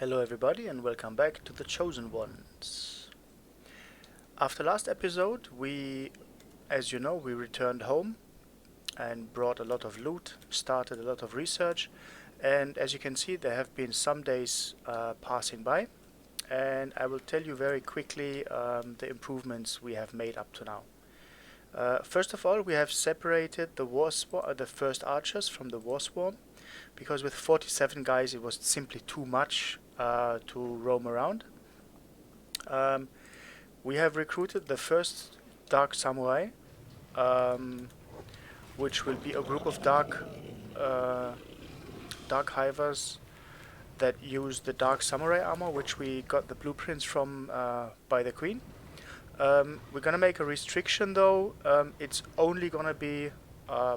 Hello everybody and welcome back to the Chosen Ones. After last episode as you know, we returned home and brought a lot of loot, started a lot of research, and as you can see there have been some days passing by, and I will tell you very quickly the improvements we have made up to now. First of all, we have separated the first archers from the war swarm, because with 47 guys it was simply too much to roam around. We have recruited the first dark samurai, which will be a group of dark hivers that use the dark samurai armor, which we got the blueprints from by the queen. We're gonna make a restriction though. It's only gonna be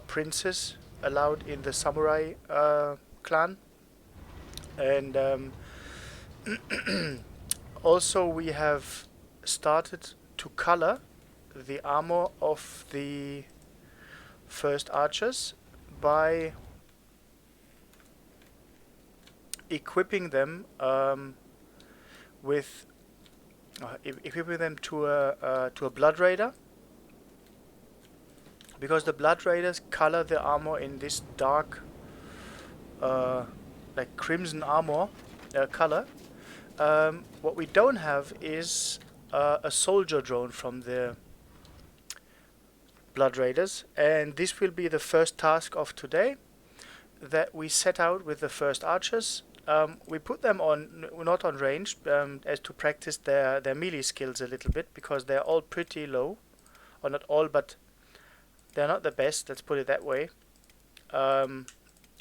princes allowed in the samurai clan, and also we have started to color the armor of the first archers by equipping them with equipping them to a blood raider, because the blood raiders color the armor in this dark like crimson armor color. What we don't have is a soldier drone from the blood raiders, and this will be the first task of today that we set out with the first archers. We put them on not on range as to practice their melee skills a little bit, because they're all pretty low, or not all, but they're not the best, let's put it that way.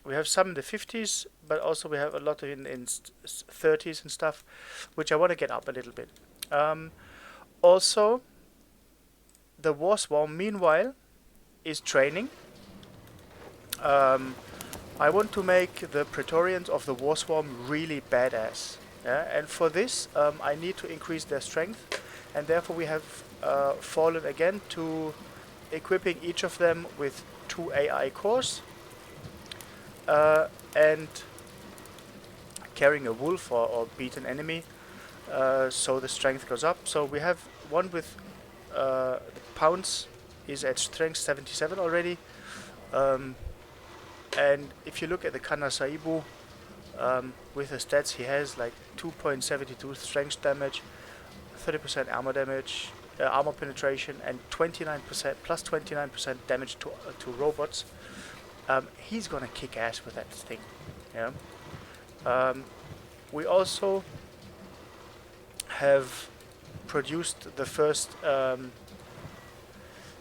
We have some in the 50s, but also we have a lot in 30s and stuff, which I want to get up a little bit. Also, the war swarm, meanwhile, is training. I want to make the Praetorians of the war swarm really badass. Yeah? And for this, I need to increase their strength, and therefore we have fallen again to equipping each of them with 2 AI cores. And carrying a wolf or beat an enemy, so the strength goes up. So we have one with pounce is at strength 77 already, and if you look at the Kana Saibu, with the stats he has like 2.72 strength damage, 30% armor damage, armor penetration, and 29% plus 29% damage to robots. He's gonna kick ass with that thing. Yeah. We also have produced the first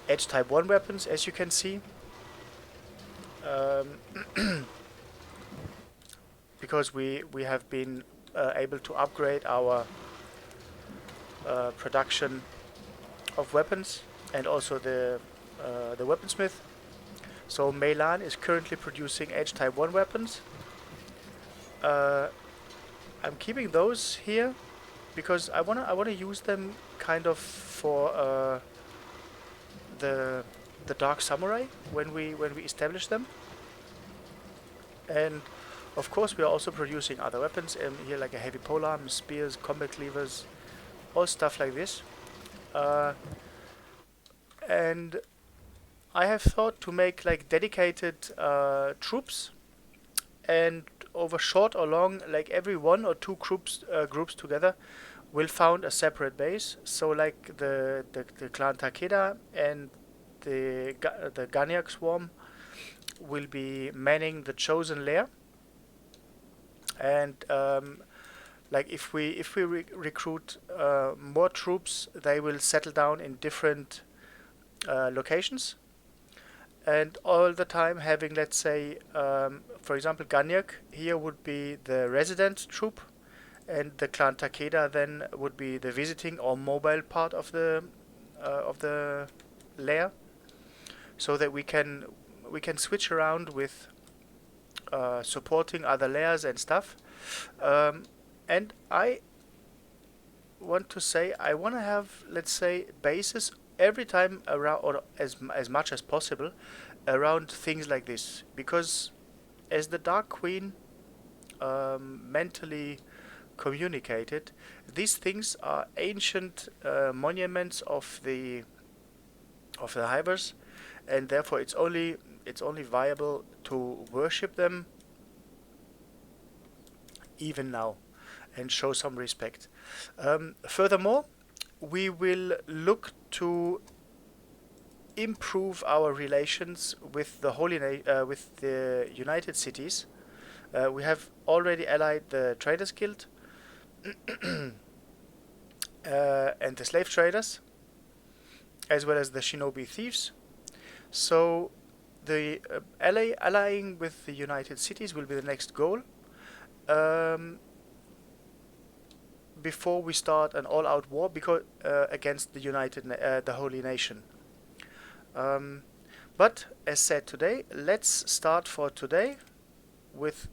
Edge Type 1 weapons, as you can see. Because we have been able to upgrade our production of weapons, and also the weaponsmith. So Meilan is currently producing Edge Type 1 weapons. I'm keeping those here because I wanna use them kind of for the Dark Samurai when we establish them. And of course we are also producing other weapons here, like a heavy polearm, spears, combat cleavers, all stuff like this. And I have thought to make like dedicated troops, and over short or long, like every 1 or 2 groups together will found a separate base. So like the clan Takeda and the Ganyak swarm will be manning the chosen lair, and like if we recruit more troops, they will settle down in different locations. And all the time having, let's say, for example, Ganyak here would be the resident troop, and the clan Takeda then would be the visiting or mobile part of the lair, so that we can switch around with supporting other layers and stuff. And I want to say I want to have, let's say, bases every time around, or as much as possible, around things like this, because as the Dark Queen mentally communicated. These things are ancient monuments of the Hivers, and therefore it's only viable to worship them even now and show some respect. Furthermore, we will look to improve our relations with the with the United Cities. We have already allied the Traders Guild and the slave traders, as well as the shinobi thieves. So the allying with the United Cities will be the next goal. Before we start an all-out war against the Holy Nation. But as said today, let's start for today with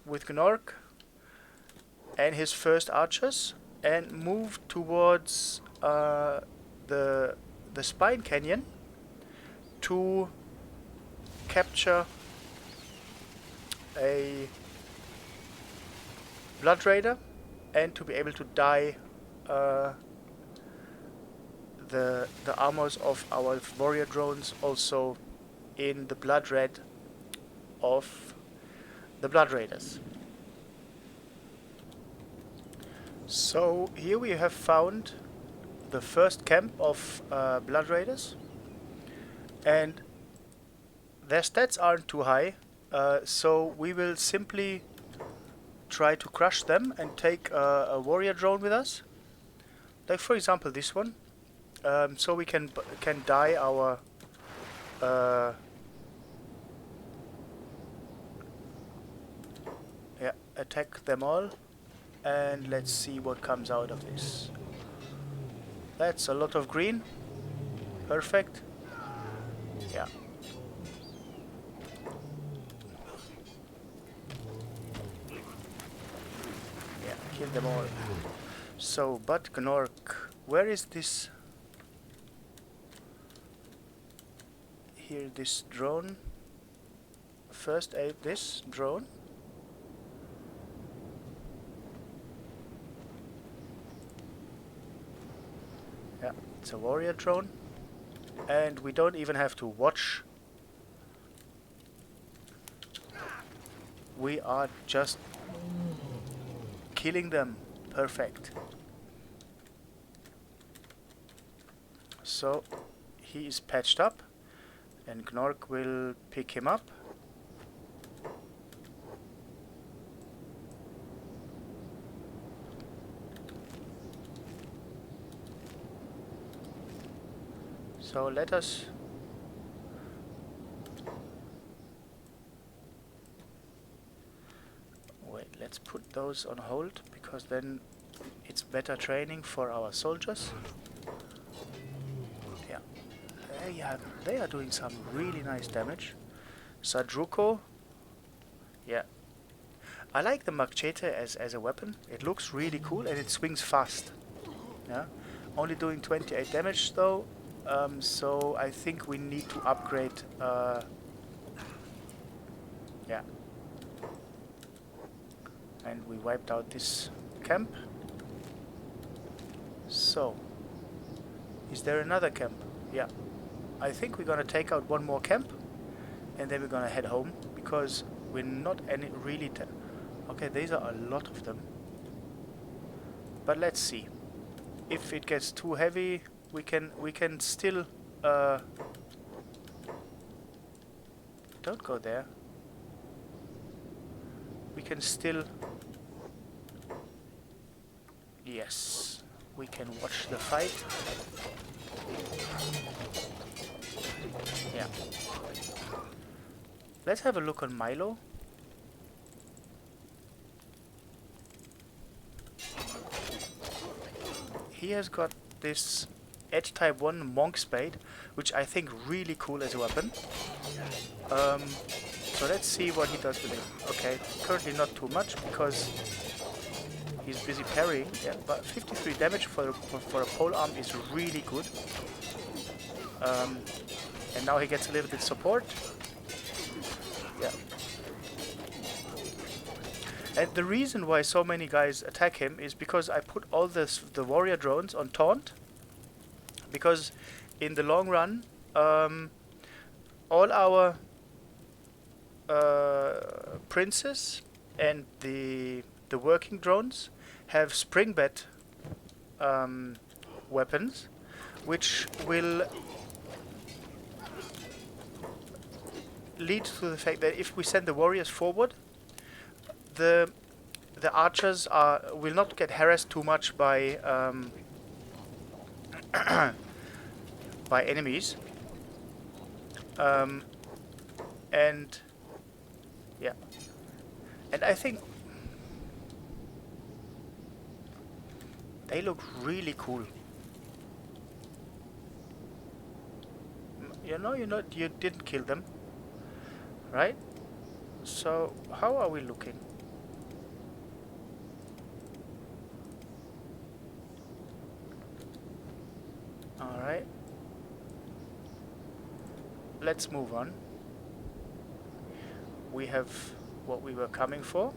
Gnork and his first archers and move towards the Spine Canyon to capture a Blood Raider and to be able to dye the armors of our warrior drones also in the blood red of the Blood Raiders. So here we have found the first camp of Blood Raiders, and their stats aren't too high, so we will simply try to crush them and take a warrior drone with us, like for example this one, so we can dye our attack them all, and let's see what comes out of this. That's a lot of green. Perfect. Yeah. Yeah, kill them all. So, but Gnork, where is this? Here, this drone. First aid this drone. Yeah, it's a warrior drone. And we don't even have to watch. We are just killing them. Perfect. So he is patched up, and Gnork will pick him up. So let us wait, let's put those on hold, because then it's better training for our soldiers. Yeah, they are doing some really nice damage. Sadruko, yeah. I like the machete as a weapon. It looks really cool and it swings fast. Yeah, only doing 28 damage though. So I think we need to upgrade. Yeah. And we wiped out this camp. So, is there another camp? Yeah. I think we're gonna take out one more camp, and then we're gonna head home, because we're not any really. Okay, these are a lot of them. But let's see. If it gets too heavy, we can still. Don't go there. We can still. Yes, we can watch the fight. Yeah. Let's have a look on Milo. He has got this Edge Type 1 Monk Spade, which I think really cool as a weapon. So let's see what he does with it. Okay, currently not too much because he's busy parrying. Yeah, but 53 damage for a pole arm is really good. And now he gets a little bit support. Yeah. And the reason why so many guys attack him is because I put all the warrior drones on taunt. Because in the long run, all our princes and the working drones have spring bed weapons, which will lead to the fact that if we send the warriors forward, the archers will not get harassed too much by by enemies, and yeah, and I think they look really cool. You didn't kill them, right? So how are we looking? All right. Let's move on. We have what we were coming for.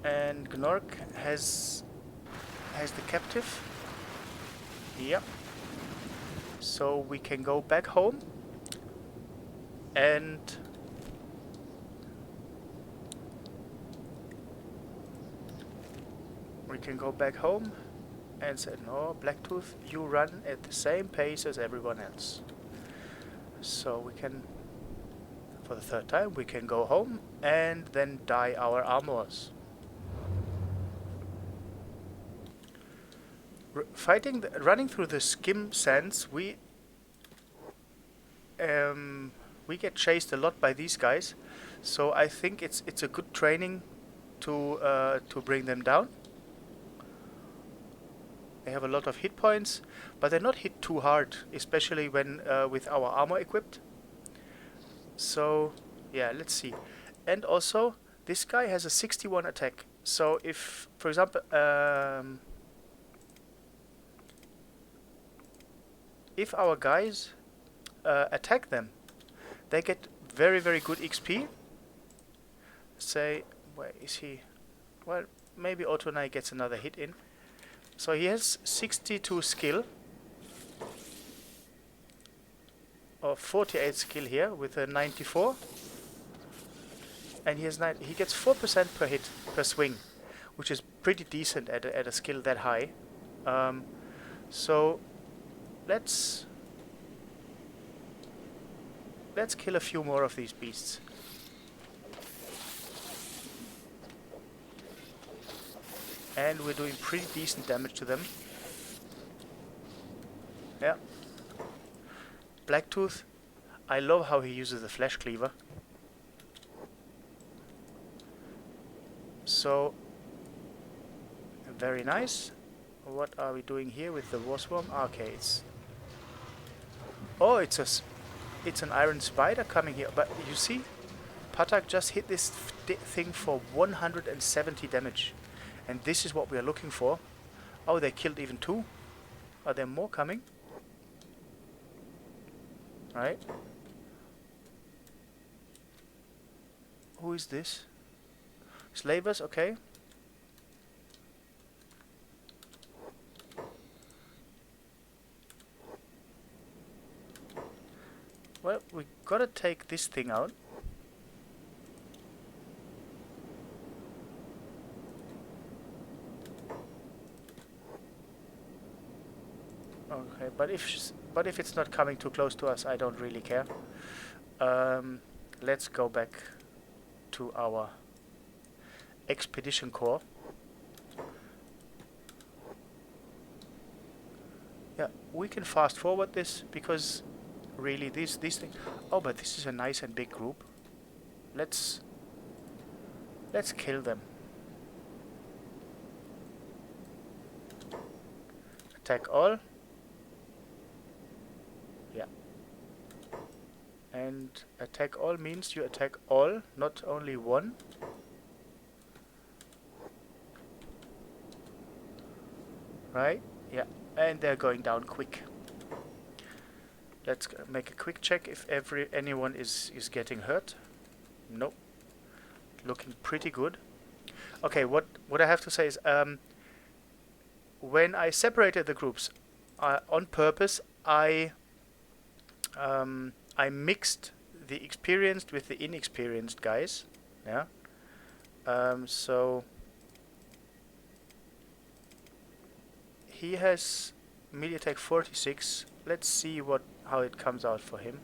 And Gnork has the captive. Yep. So we can go back home and say, no, Blacktooth, you run at the same pace as everyone else. So we can, for the third time, we can go home and then dye our armours. Running through the skimsands, we get chased a lot by these guys, so I think it's a good training to bring them down. They have a lot of hit points, but they're not hit too hard, especially when with our armor equipped. So yeah, let's see. And also, this guy has a 61 attack. So if, for example, if our guys attack them, they get very, very good XP. Say, where is he? Well, maybe Otonai gets another hit in. So he has 62 skill, or 48 skill here with a 94, and he gets 4% per hit per swing, which is pretty decent at a skill that high. So let's kill a few more of these beasts. And we're doing pretty decent damage to them. Yeah. Blacktooth, I love how he uses the flesh cleaver. So, very nice. What are we doing here with the war swarm? Okay, it's an iron spider coming here. But you see, Patak just hit this thing for 170 damage. And this is what we are looking for. Oh, they killed even 2. Are there more coming? Right. Who is this? Slavers, okay. Well, we gotta take this thing out. Okay, but if it's not coming too close to us, I don't really care. Let's go back to our expedition corps. Yeah, we can fast forward this because really these things. Oh, but this is a nice and big group. Let's kill them. Attack all. Yeah. And attack all means you attack all, not only one. Right? Yeah. And they're going down quick. Let's make a quick check if anyone is getting hurt. Nope. Looking pretty good. Okay, what I have to say is, when I separated the groups, on purpose, I mixed the experienced with the inexperienced guys. Yeah. So he has melee attack 46. Let's see how it comes out for him.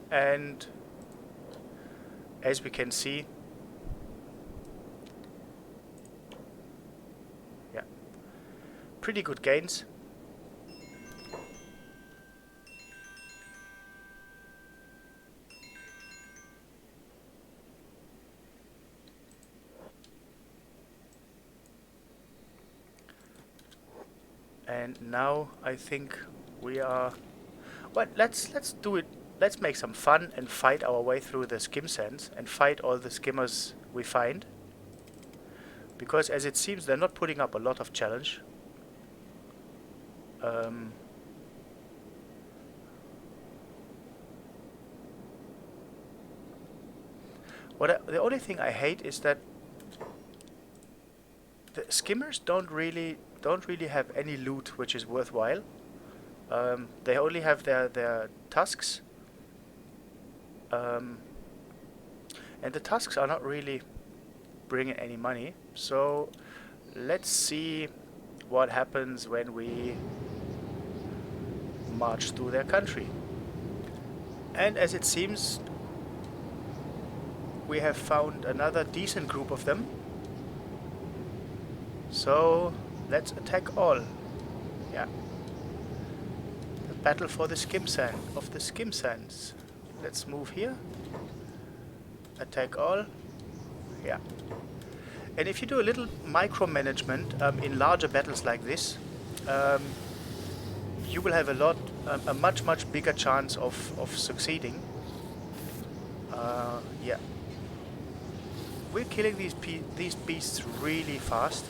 And as we can see, yeah, pretty good gains. And now I think we are... Well, let's do it. Let's make some fun and fight our way through the skimsands and fight all the skimmers we find. Because as it seems, they're not putting up a lot of challenge. The only thing I hate is that the skimmers don't really have any loot which is worthwhile. They only have their tusks. And the tusks are not really bringing any money. So let's see what happens when we march through their country. And as it seems, we have found another decent group of them. So let's attack all. Yeah. The battle for the skimsands. Let's move here. Attack all. Yeah. And if you do a little micromanagement in larger battles like this, you will have a much bigger chance of succeeding. Yeah. We're killing these beasts really fast.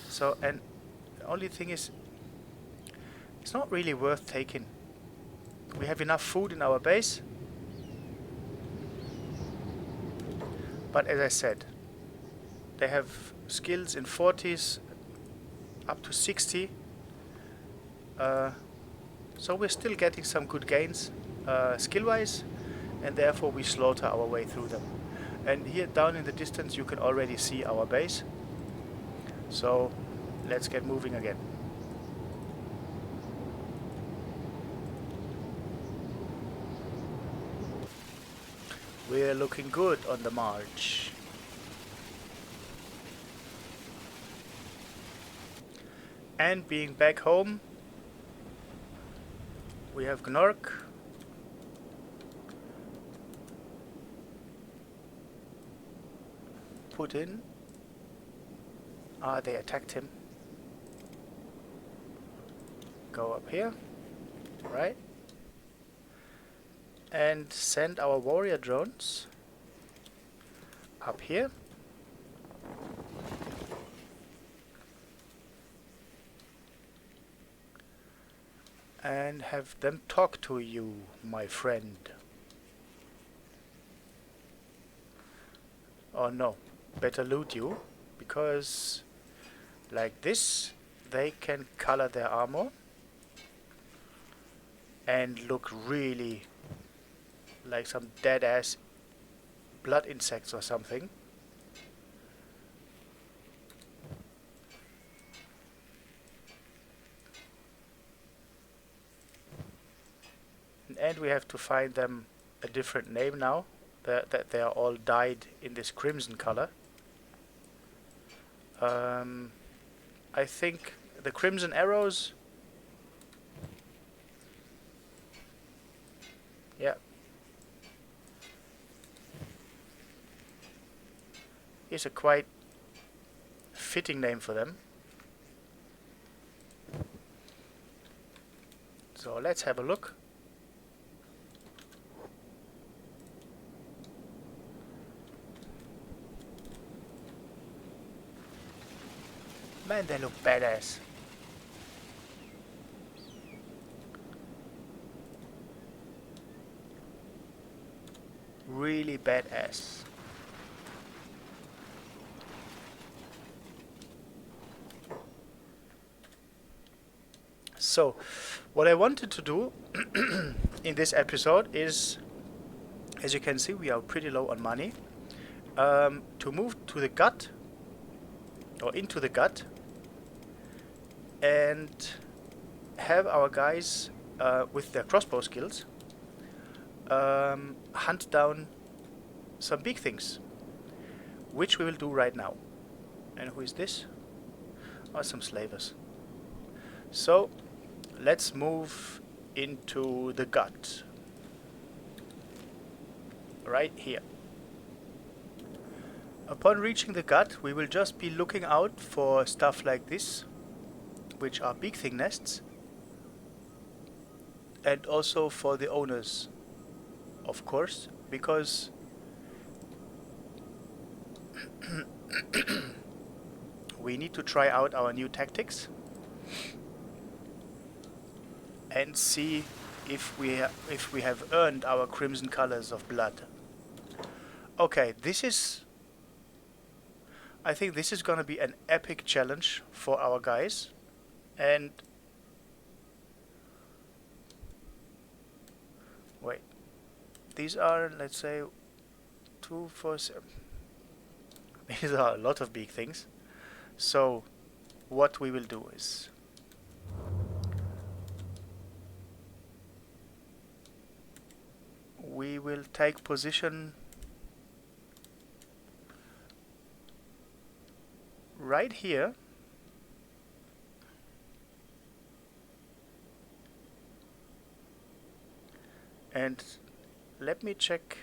So, and the only thing is, it's not really worth taking. We have enough food in our base. But as I said, they have skills in 40s up to 60. So we're still getting some good gains skill-wise, and therefore we slaughter our way through them. And here down in the distance you can already see our base. So let's get moving again. We're looking good on the march. And being back home, we have Gnork. Put in. Ah, they attacked him. Go up here. Right. And send our warrior drones up here. And have them talk to you, my friend. Oh no, better loot you, because like this they can color their armor and look really like some dead ass blood insects or something. And we have to find them a different name now, that they are all dyed in this crimson color. I think the crimson arrows. Yeah. Is a quite fitting name for them. So let's have a look. Man, they look badass. Really badass. So, what I wanted to do in this episode is, as you can see, we are pretty low on money. To move to the gut, or into the gut, and have our guys with their crossbow skills hunt down some big things, which we will do right now. And who is this? Oh, some slavers. So let's move into the gut. Right here. Upon reaching the gut, we will just be looking out for stuff like this, which are big thing nests, and also for the owners, of course, because we need to try out our new tactics and see if we have earned our crimson colors of blood. Okay, I think this is gonna be an epic challenge for our guys, and wait, these are, let's say, 2, 4, 7. These are a lot of big things. So what we will do is we will take position right here, and let me check.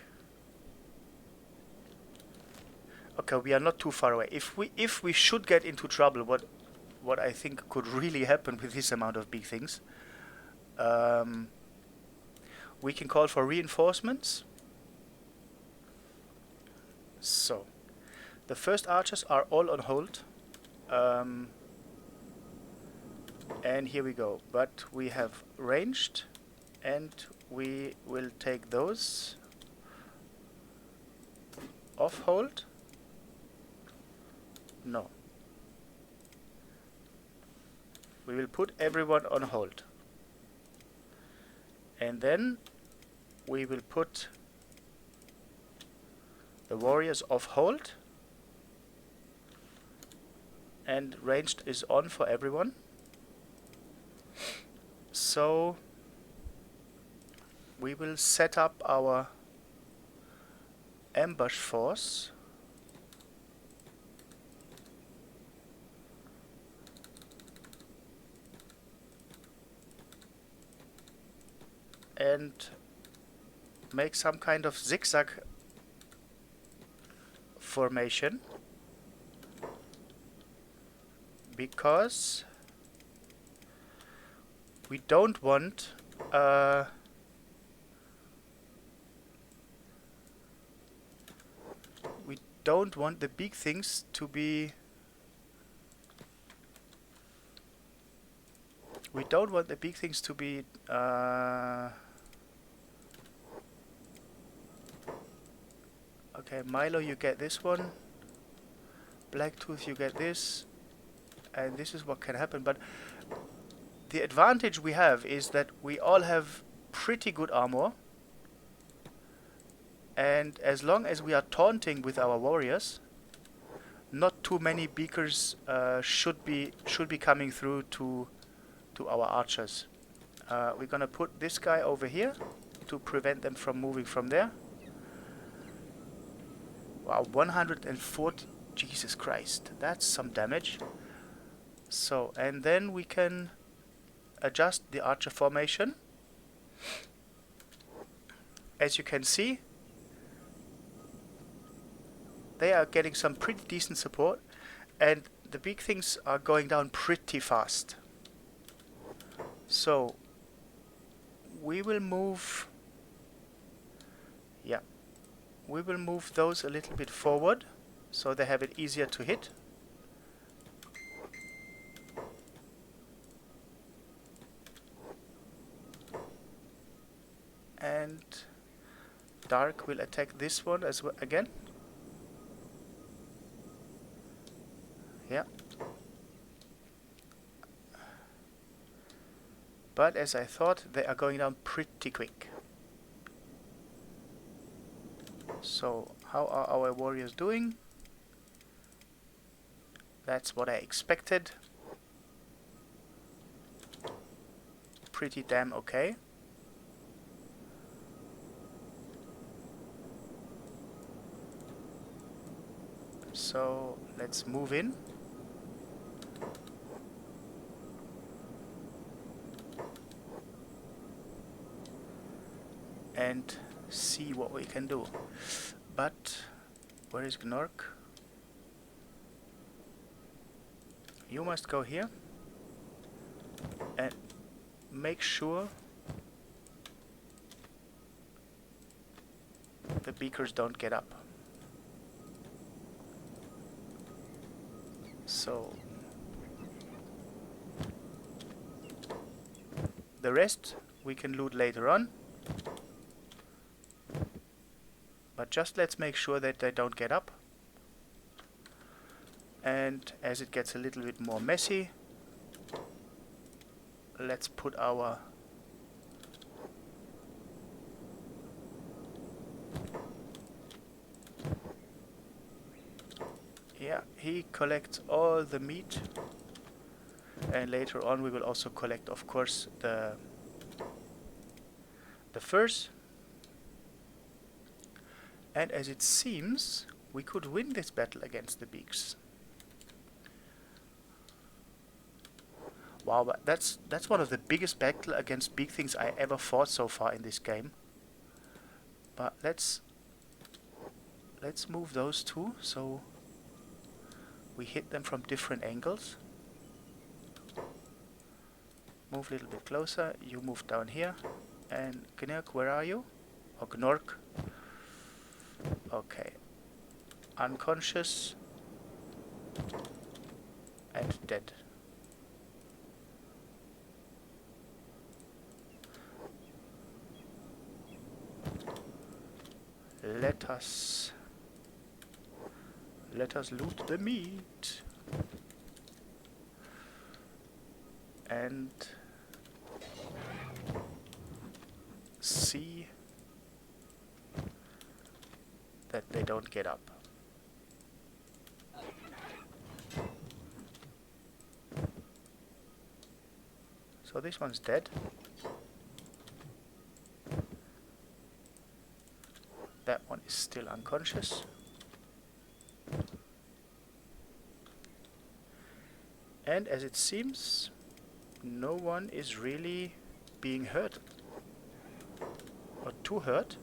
Okay, we are not too far away. If we should get into trouble, what I think could really happen with this amount of big things, we can call for reinforcements. So the first archers are all on hold, and here we go. But we have ranged, and we will take those off hold. No. We will put everyone on hold. And then we will put the warriors off hold. And ranged is on for everyone. So we will set up our ambush force. And make some kind of zigzag formation, because we don't want the big things to be okay, Milo, you get this one. Blacktooth, you get this. And this is what can happen. But the advantage we have is that we all have pretty good armor. And as long as we are taunting with our warriors, not too many beakers should be coming through to our archers. We're gonna put this guy over here to prevent them from moving from there. Wow, 140, Jesus Christ, that's some damage. So, and then we can adjust the archer formation. As you can see, they are getting some pretty decent support, and the big things are going down pretty fast. So we will move, yeah, we will move those a little bit forward so they have it easier to hit. Dark will attack this one as well again. Yeah. But as I thought, they are going down pretty quick. So, how are our warriors doing? That's what I expected. Pretty damn okay. So, let's move in. And see what we can do. But where is Gnork? You must go here and make sure the beakers don't get up. So the rest we can loot later on. But just let's make sure that they don't get up. And as it gets a little bit more messy, let's put our he collects all the meat, and later on we will also collect, of course, the furs. And as it seems, we could win this battle against the Beaks. Wow, but that's one of the biggest battle against Beak things I ever fought so far in this game. But let's move those two so we hit them from different angles. Move a little bit closer. You move down here. And Gnork, where are you? Or Gnork? Okay. Unconscious. And dead. Let us loot the meat. And see that they don't get up. So this one's dead. That one is still unconscious. And as it seems, no one is really being hurt or too hurt.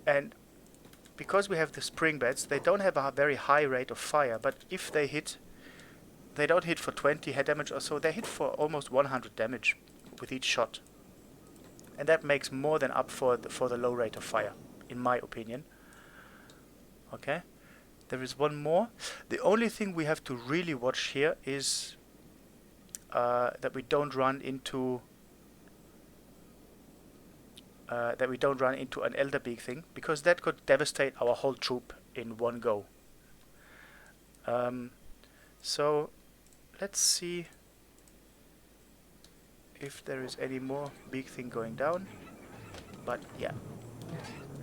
And because we have the spring beds, they don't have a very high rate of fire, but if they hit, they don't hit for 20 head damage or so, they hit for almost 100 damage with each shot. And that makes more than up for the low rate of fire, in my opinion. Okay, there is one more. The only thing we have to really watch here is that we don't run into an elder beak thing, because that could devastate our whole troop in one go. So let's see if there is any more beak thing going down. But yeah,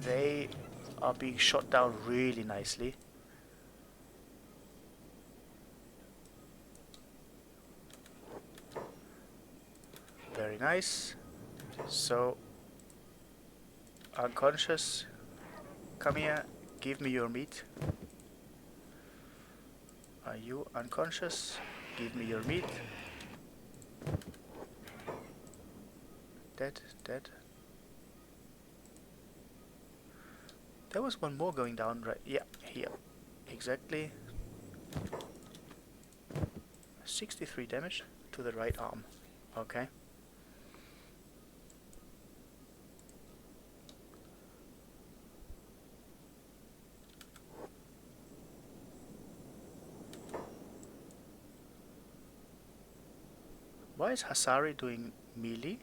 they are being shot down really nicely. Very nice. So unconscious, come here, give me your meat. Are you unconscious? Give me your meat. Dead, dead. There was one more going down, right? Yeah, here. Exactly. 63 damage to the right arm. Okay. Why is Hasari doing melee?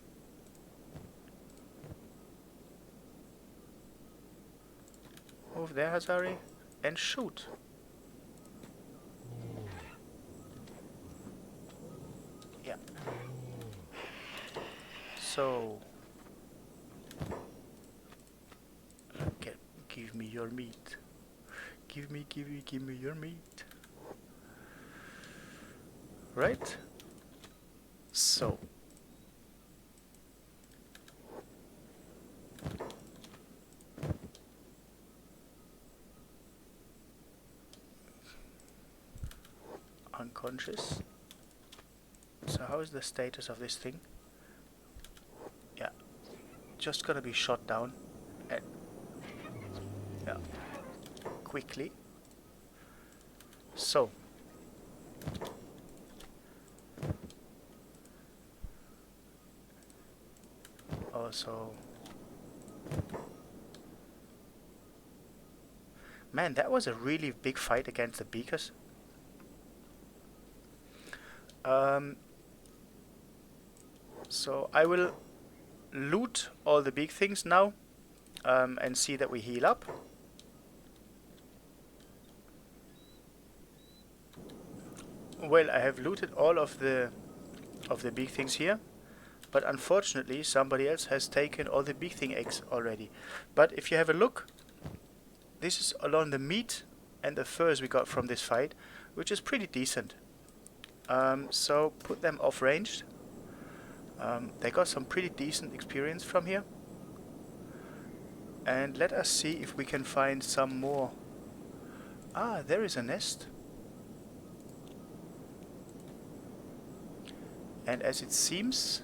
Move there, Hazari, and shoot. Yeah. So, give me your meat. Give me your meat. Right? So. Unconscious. So how is the status of this thing? Yeah. Just gonna be shot down. And yeah. Quickly. So. Also. Man, that was a really big fight against the beakers. So I will loot all the big things now, and see that we heal up. Well, I have looted all of the big things here, but unfortunately somebody else has taken all the big thing eggs already. But if you have a look, this is along the meat and the furs we got from this fight, which is pretty decent. So put them off ranged. They got some pretty decent experience from here. And let us see if we can find some more. Ah, there is a nest. And as it seems,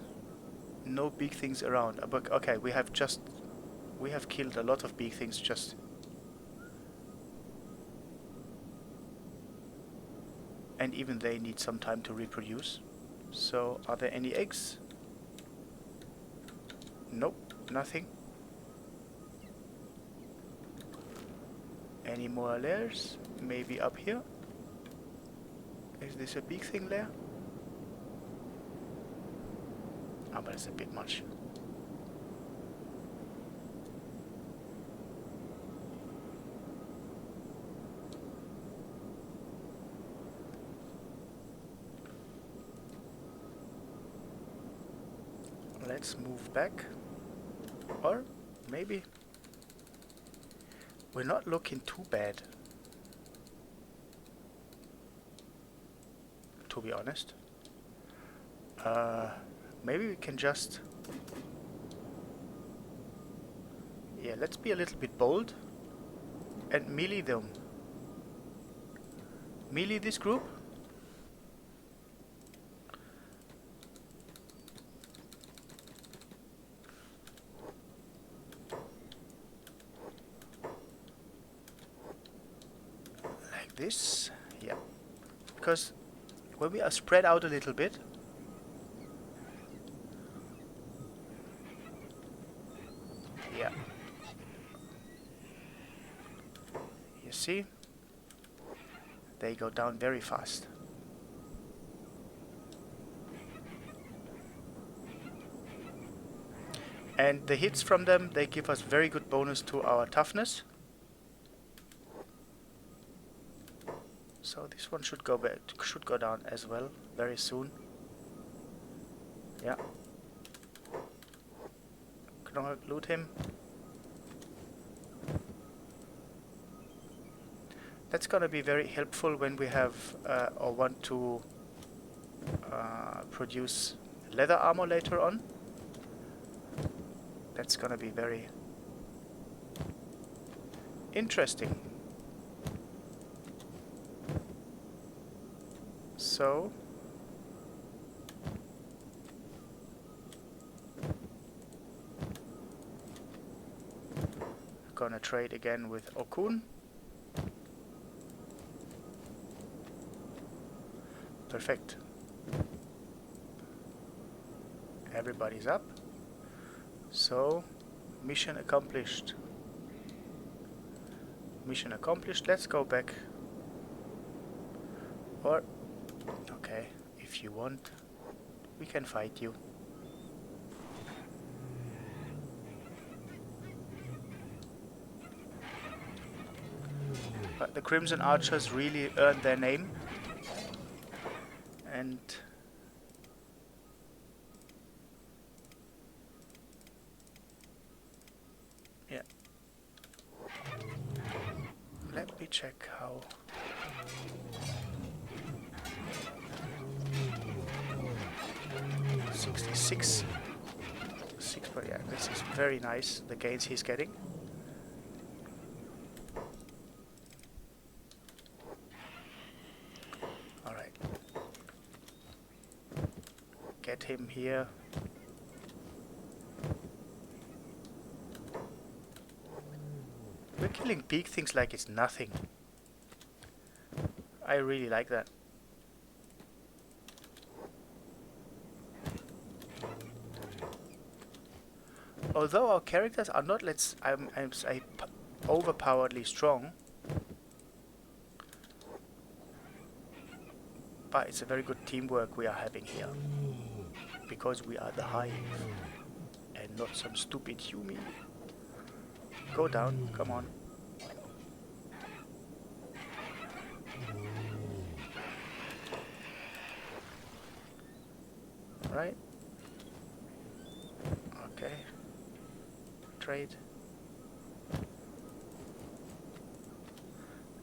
no big things around. But okay, we have killed a lot of big things just. And even they need some time to reproduce. So, are there any eggs? Nope, nothing. Any more layers? Maybe up here? Is this a big thing layer? Ah, but it's a bit much. Let's move back. Or maybe we're not looking too bad, to be honest. Maybe we can just... Yeah, let's be a little bit bold and melee them. Melee this group. Like this. Yeah. Because when we are spread out a little bit, yeah. You see? They go down very fast. And the hits from them, they give us very good bonus to our toughness. So this one should go back, should go down as well very soon. Yeah. Can I loot him? That's gonna be very helpful when we have or want to produce leather armor later on. That's gonna be very interesting. So gonna trade again with Okun. Perfect. Everybody's up. So, mission accomplished. Mission accomplished. Let's go back. Or, okay, if you want, we can fight you. But the Crimson Archers really earned their name. And yeah. Let me check how. 66. Yeah, this is very nice, the gains he's getting. Alright. Get him here. We're killing Beak things like it's nothing. I really like that. Although our characters are not, I'm say, overpoweredly strong, but it's a very good teamwork we are having here, because we are the Hive and not some stupid human. Go down, come on. Right? Okay. Trade.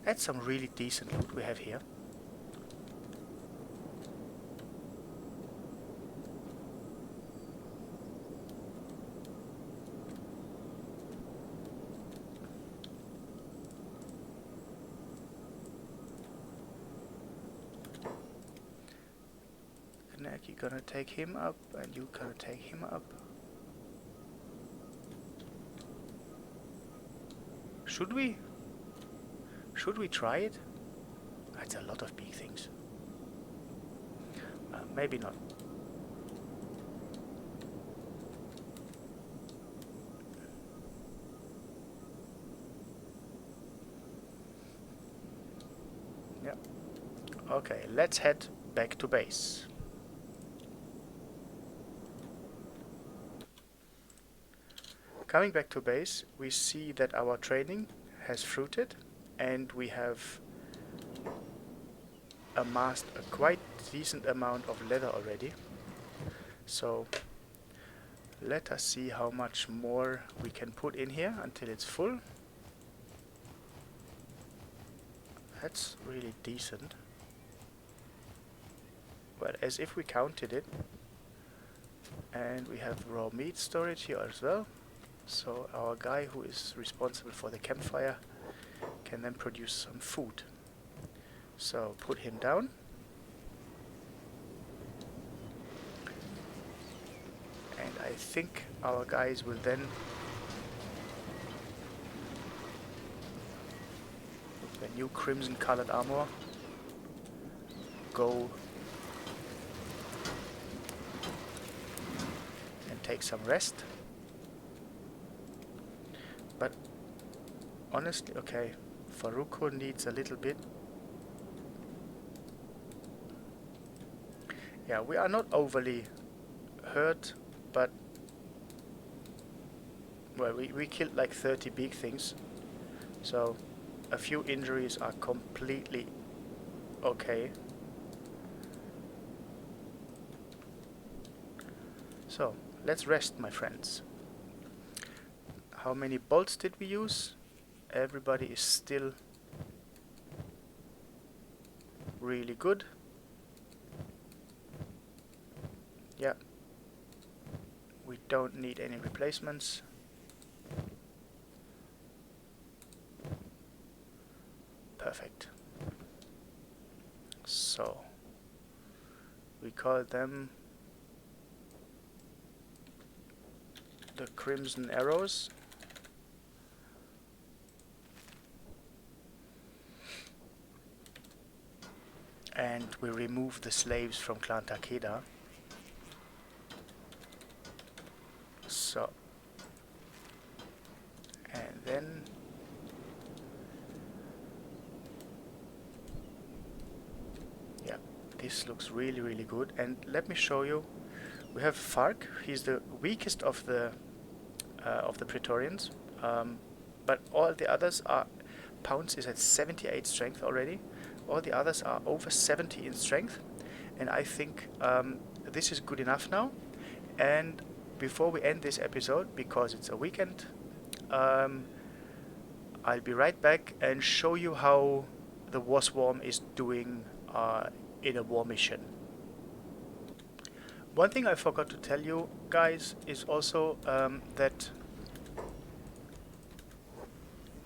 That's some really decent loot we have here. You're gonna take him up, and you gonna take him up. Should we? Should we try it? That's a lot of big things. Maybe not. Yeah. Okay, let's head back to base. Coming back to base, we see that our training has fruited and we have amassed a quite decent amount of leather already. So let us see how much more we can put in here until it's full. That's really decent. Well, as if we counted it. And we have raw meat storage here as well. So our guy who is responsible for the campfire can then produce some food. So put him down. And I think our guys will then, with the new crimson colored armor, go and take some rest. But honestly, okay, Faruko needs a little bit. Yeah, we are not overly hurt, but well, we killed like 30 big things, so a few injuries are completely okay. So let's rest, my friends. How many bolts did we use? Everybody is still really good. Yeah. We don't need any replacements. Perfect. So we call them the Crimson Arrows. And we remove the slaves from Clan Takeda. So, and then yeah, this looks really, really good. And let me show you, we have Fark. He's the weakest of the Praetorians, but all the others are Pounce is at 78 strength already. All the others are over 70 in strength. And I think this is good enough now. And before we end this episode, because it's a weekend, I'll be right back and show you how the war swarm is doing in a war mission. One thing I forgot to tell you guys is also that,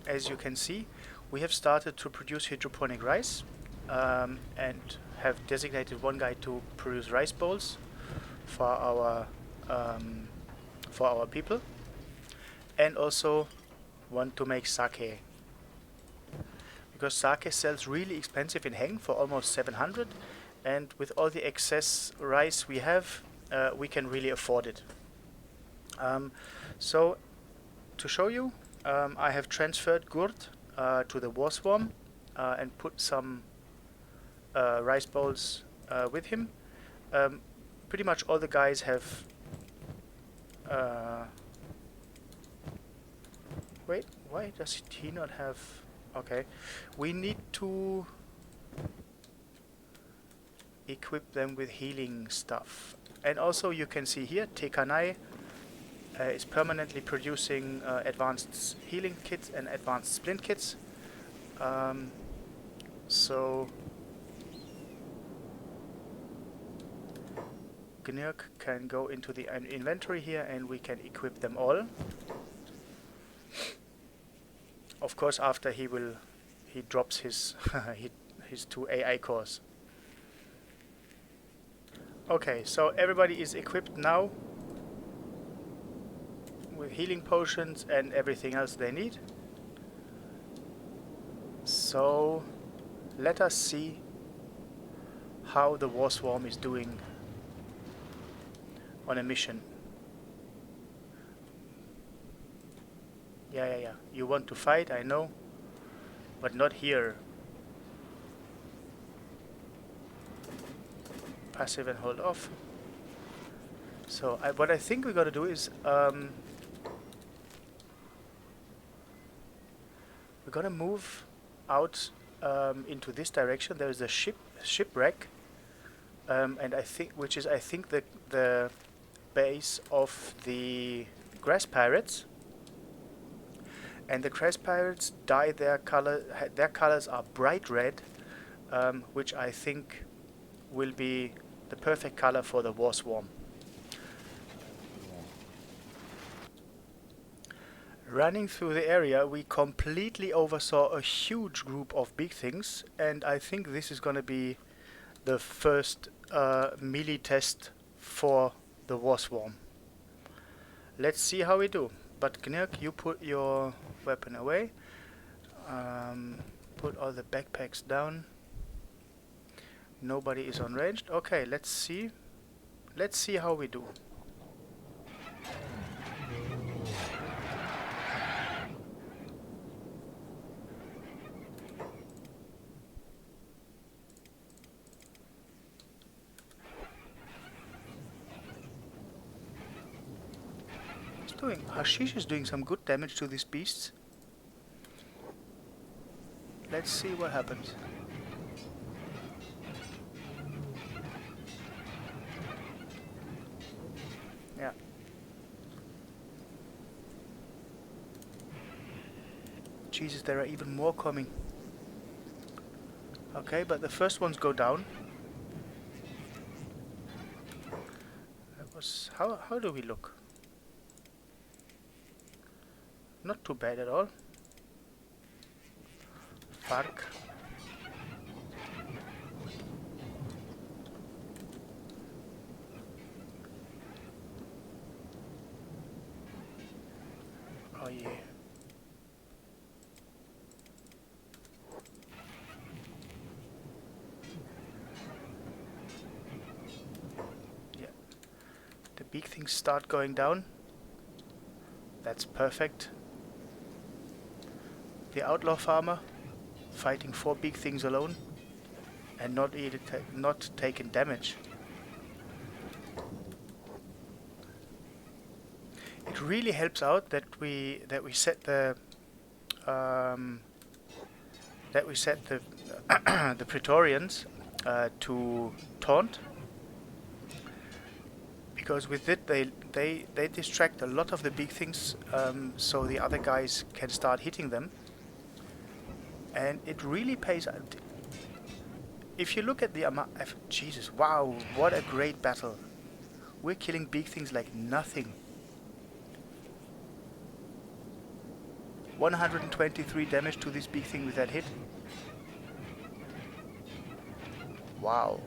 as you can see, we have started to produce hydroponic rice and have designated one guy to produce rice bowls for our people, and also one to make sake, because sake sells really expensive in Heng for almost 700, and with all the excess rice we have, we can really afford it. So to show you, I have transferred Gurt to the war swarm and put some rice bowls with him. Pretty much all the guys have wait, why does he not have... Okay, we need to equip them with healing stuff. And also you can see here, Tekanai is permanently producing advanced healing kits and advanced splint kits. So Gnurk can go into the inventory here and we can equip them all. Of course, after he drops his his 2 AI cores. Okay, so everybody is equipped now with healing potions and everything else they need. So let us see how the war swarm is doing on a mission. Yeah. You want to fight, I know, but not here. Passive and hold off. So what I think we're gonna do is we're gonna move out into this direction. There is a shipwreck, and I think the base of the grass pirates. And the grass pirates dye their color. Their colors are bright red, which I think will be the perfect color for the war swarm. Running through the area, we completely oversaw a huge group of big things, and I think this is going to be the first melee test for the war swarm. Let's see how we do. But Gnurk, you put your weapon away. Put all the backpacks down. Nobody is on range. Okay, let's see. Let's see how we do. Hashish is doing some good damage to these beasts. Let's see what happens. Yeah. Jesus, there are even more coming. Okay, but the first ones go down. That was... How do we look? Not too bad at all. Fark. Oh yeah. Yeah. The big things start going down. That's perfect. The outlaw farmer fighting 4 big things alone and not taking damage. It really helps out that we set the that we set the the Praetorians to taunt, because with it they distract a lot of the big things, so the other guys can start hitting them, and it really pays. If you look at the amount, Jesus, wow, what a great battle! We're killing big things like nothing. 123 damage to this big thing with that hit. Wow.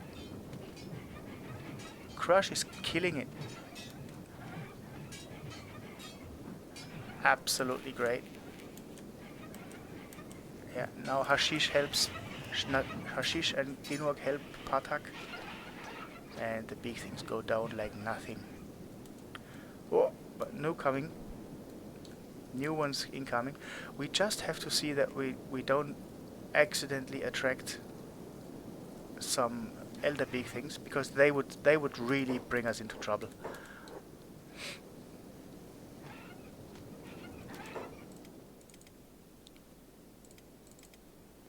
Crush is killing it. Absolutely great. Yeah, now Hashish helps. Hashish and Kinwag help Patak. And the big things go down like nothing. Oh, but no coming. New ones incoming. We just have to see that we don't accidentally attract some elder big things, because they would really bring us into trouble.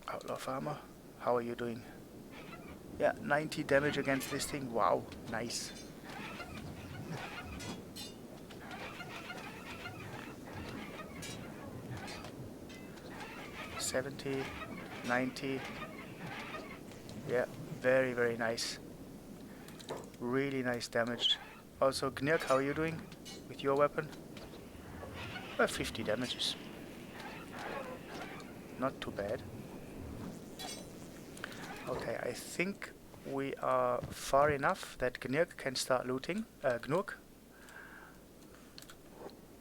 Outlaw farmer, how are you doing? Yeah, 90 damage against this thing. Wow, nice. $70, $90. Yeah, very, very nice. Really nice damage. Also, Gnirk, how are you doing with your weapon? 50 damages. Not too bad. Okay, I think we are far enough that Gnirk can start looting. Gnurk.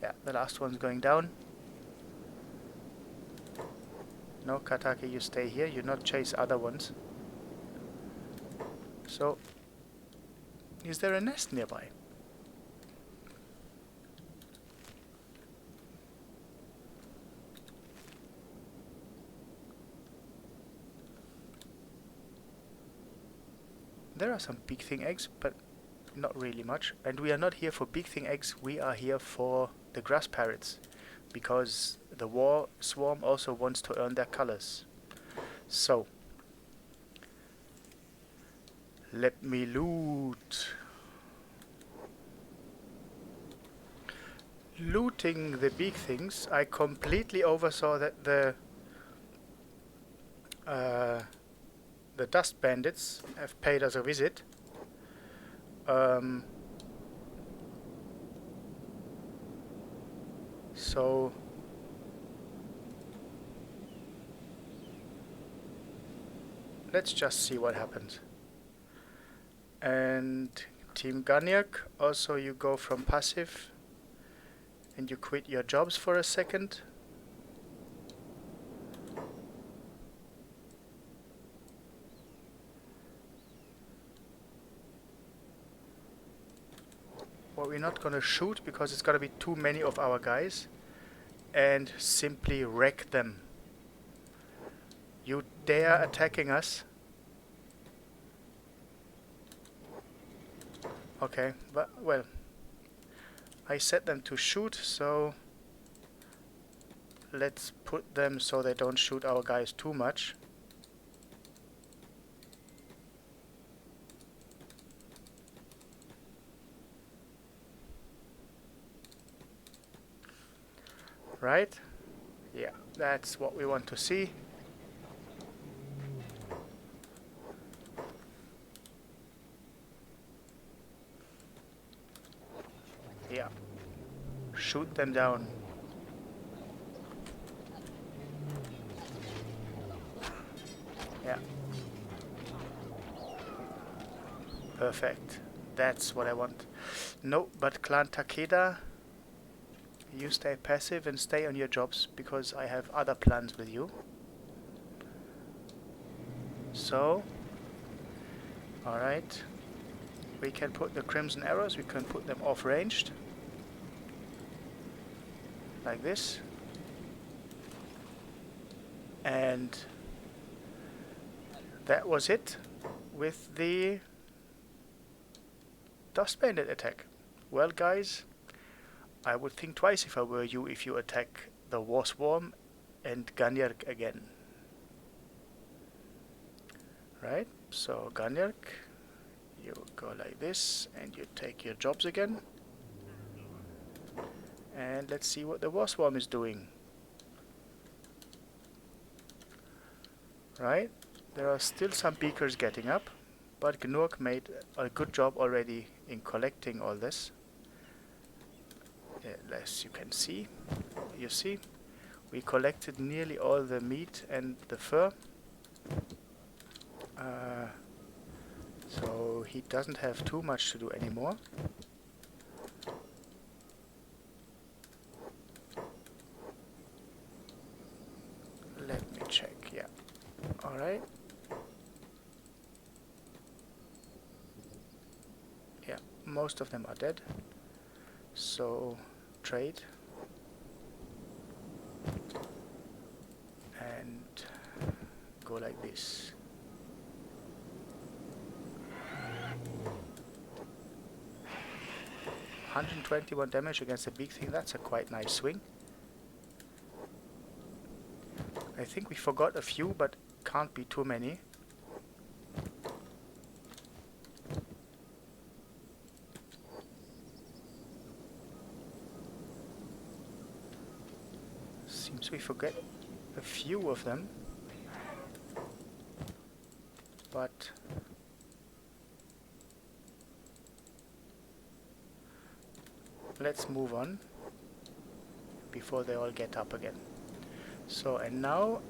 Yeah, the last one's going down. No, Katake, you stay here. You not chase other ones. So, is there a nest nearby? There are some big thing eggs, but not really much. And we are not here for big thing eggs. We are here for the grass parrots, because the war swarm also wants to earn their colors. So, let me loot. Looting the big things, I completely oversaw that the dust bandits have paid us a visit. So let's just see what happens. And Team Ganiak, also you go from passive and you quit your jobs for a second. Well, we're not gonna shoot because it's gonna be too many of our guys, and simply wreck them. You dare attacking us? Okay, but well, I set them to shoot, so let's put them so they don't shoot our guys too much. Right? Yeah, that's what we want to see. Yeah. Shoot them down. Yeah. Perfect. That's what I want. No, but Clan Takeda, you stay passive and stay on your jobs, because I have other plans with you. So, alright. We can put the crimson arrows, we can put them off-ranged. Like this. And that was it with the dust bandit attack. Well, guys, I would think twice if I were you if you attack the war swarm and Ganyark again. Right, so Ganyak, you go like this and you take your jobs again. And let's see what the war swarm is doing. Right, there are still some beakers getting up, but Gnurk made a good job already in collecting all this. As you can see, we collected nearly all the meat and the fur. So he doesn't have too much to do anymore. Let me check, yeah. Alright. Yeah, most of them are dead. So, trade. And go like this. $121 damage against the big thing, that's a quite nice swing. I think we forgot a few, but can't be too many. Seems we forget a few of them. But let's move on before they all get up again. So, and now,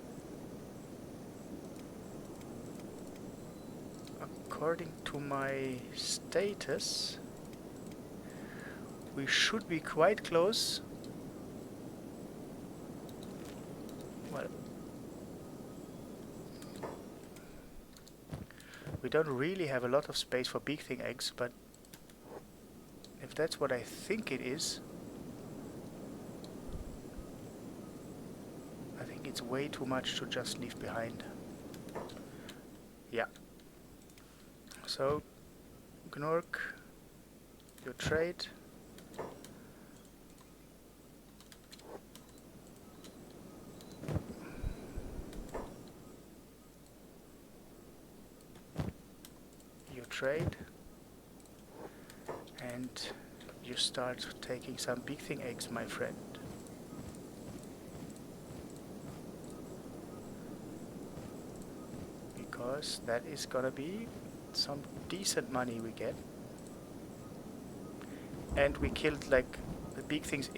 according to my status, we should be quite close. Well, we don't really have a lot of space for big thing eggs, but if that's what I think it is, I think it's way too much to just leave behind. Yeah. So, Gnurk, you trade. You trade. And you start taking some big thing eggs, my friend. Because that is gonna be some decent money we get. And we killed like the big things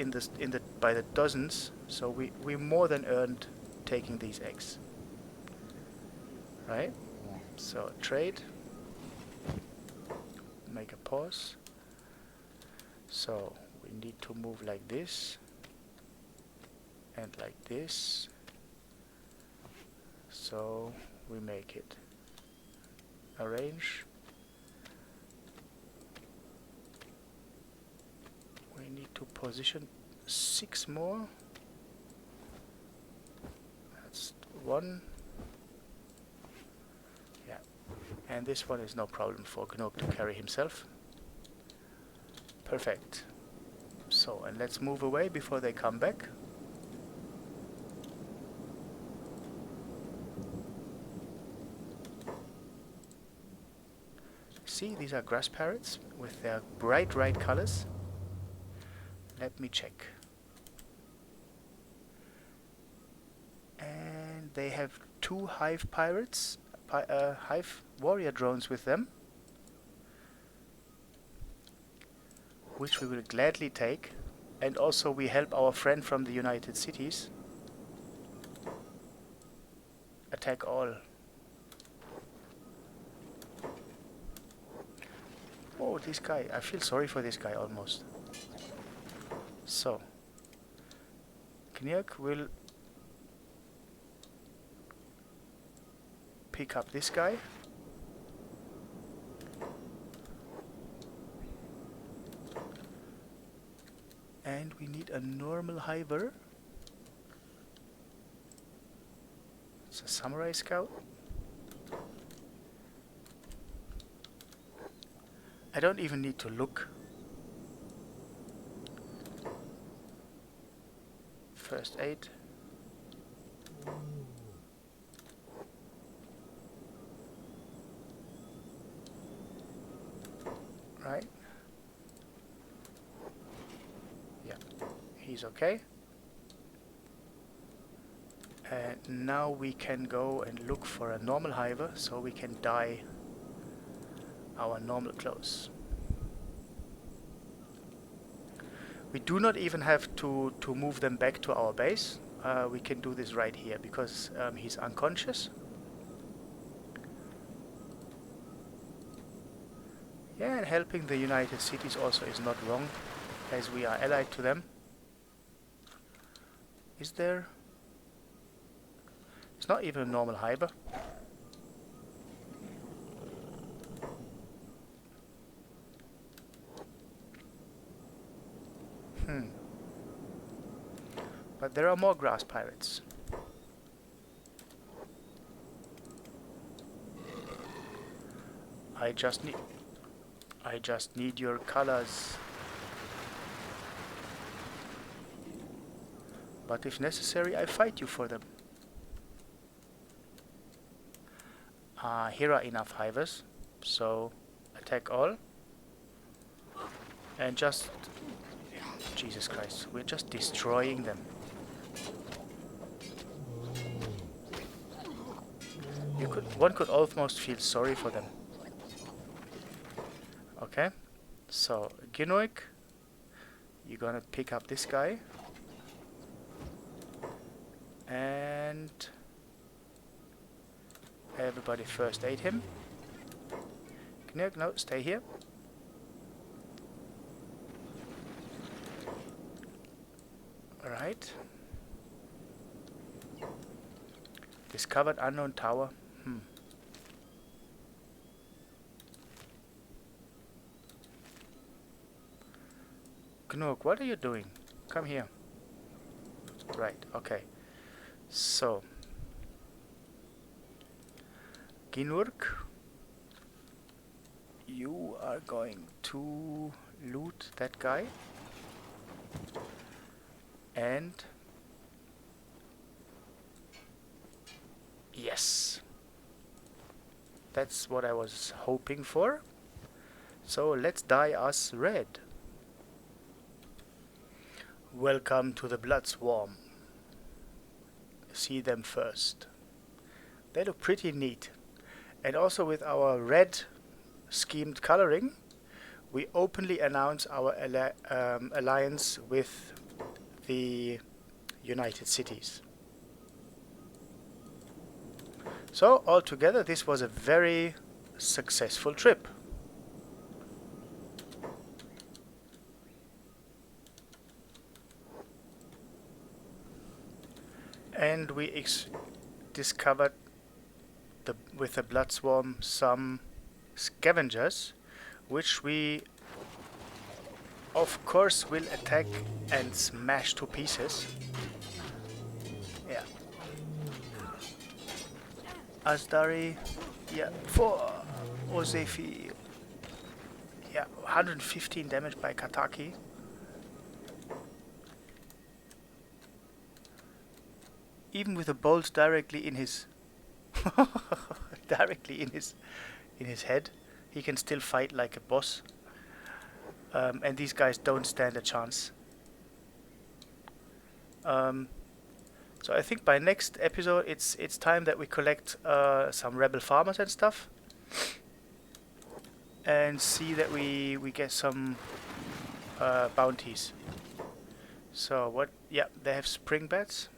by the dozens, so we more than earned taking these eggs. Right? So trade. Make a pause. So we need to move like this and like this. So we make it. Arrange. We need to position 6 more. That's 1. Yeah. And this one is no problem for Gnurk to carry himself. Perfect. So, and let's move away before they come back. See, these are grass parrots with their bright red colors. Let me check. And they have 2 Hive pirates, Hive warrior drones with them, which we will gladly take. And also we help our friend from the United Cities. Attack all. Oh, this guy. I feel sorry for this guy almost. So, Gnurk will pick up this guy. And we need a normal hiver. It's a samurai scout. I don't even need to look. First aid. he's okay. And now we can go and look for a normal hiver so we can dye our normal clothes. We do not even have to move them back to our base. We can do this right here because he's unconscious. Yeah, and helping the United Cities also is not wrong, as we are allied to them. Is there? It's not even a normal hiver. But there are more grass pirates. I just need your colors. But if necessary, I fight you for them. Here are enough hivers, so attack all. And just... Jesus Christ, we're just destroying them. One could almost feel sorry for them. Okay, so Ginoik, you're gonna pick up this guy. And everybody first aid him. Ginoik, no, stay here. Alright. Discovered unknown tower. Gnook, what are you doing? Come here. Right, okay. So, Ginurk, you are going to loot that guy. And yes, that's what I was hoping for. So let's dye us red. Welcome to the Blood Swarm. See them first. They look pretty neat. And also with our red schemed coloring, we openly announce our alliance with the United Cities. So altogether this was a very successful trip. And we discovered with the Blood Swarm some scavengers, which we of course will attack and smash to pieces. Yeah. Asdari, yeah, for Ozefi. Yeah, 115 damage by Kataki. Even with a bolt directly in his in his head, he can still fight like a boss. And these guys don't stand a chance. So I think by next episode it's time that we collect some rebel farmers and stuff, and see that we get some bounties. So what? Yeah, they have spring bats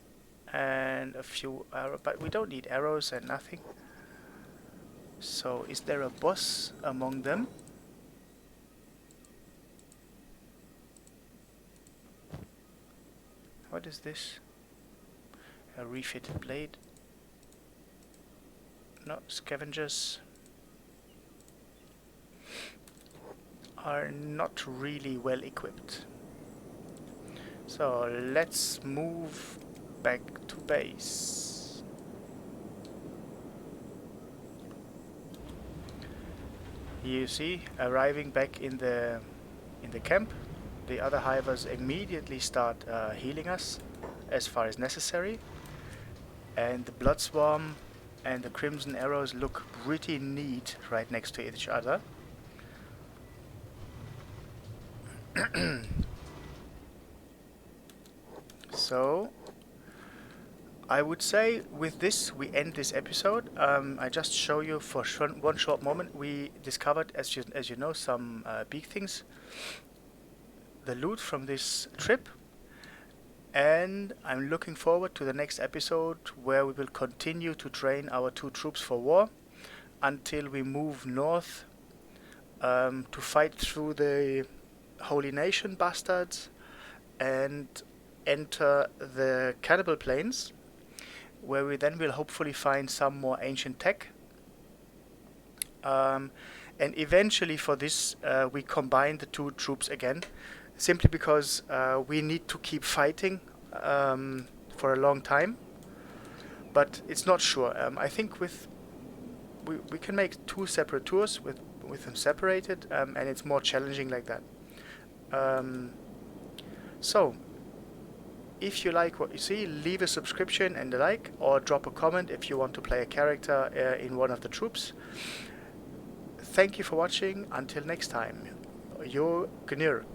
and a few arrows, but we don't need arrows and nothing. So is there a boss among them? What is this? A refitted blade? No, scavengers are not really well equipped. So let's move back to base. You see, arriving back in the camp, the other hivers immediately start healing us as far as necessary, and the Blood Swarm and the Crimson Arrows look pretty neat right next to each other. So I would say with this we end this episode. I just show you for one short moment. We discovered, as you know, some Beak things, the loot from this trip, and I'm looking forward to the next episode where we will continue to train our 2 troops for war until we move north to fight through the Holy Nation bastards and enter the Cannibal Plains, where we then will hopefully find some more ancient tech. And eventually for this we combine the 2 troops again, simply because we need to keep fighting for a long time. But it's not sure. I think we can make 2 separate tours with them separated, and it's more challenging like that. So if you like what you see, leave a subscription and a like, or drop a comment if you want to play a character in one of the troops. Thank you for watching. Until next time, your Gnir.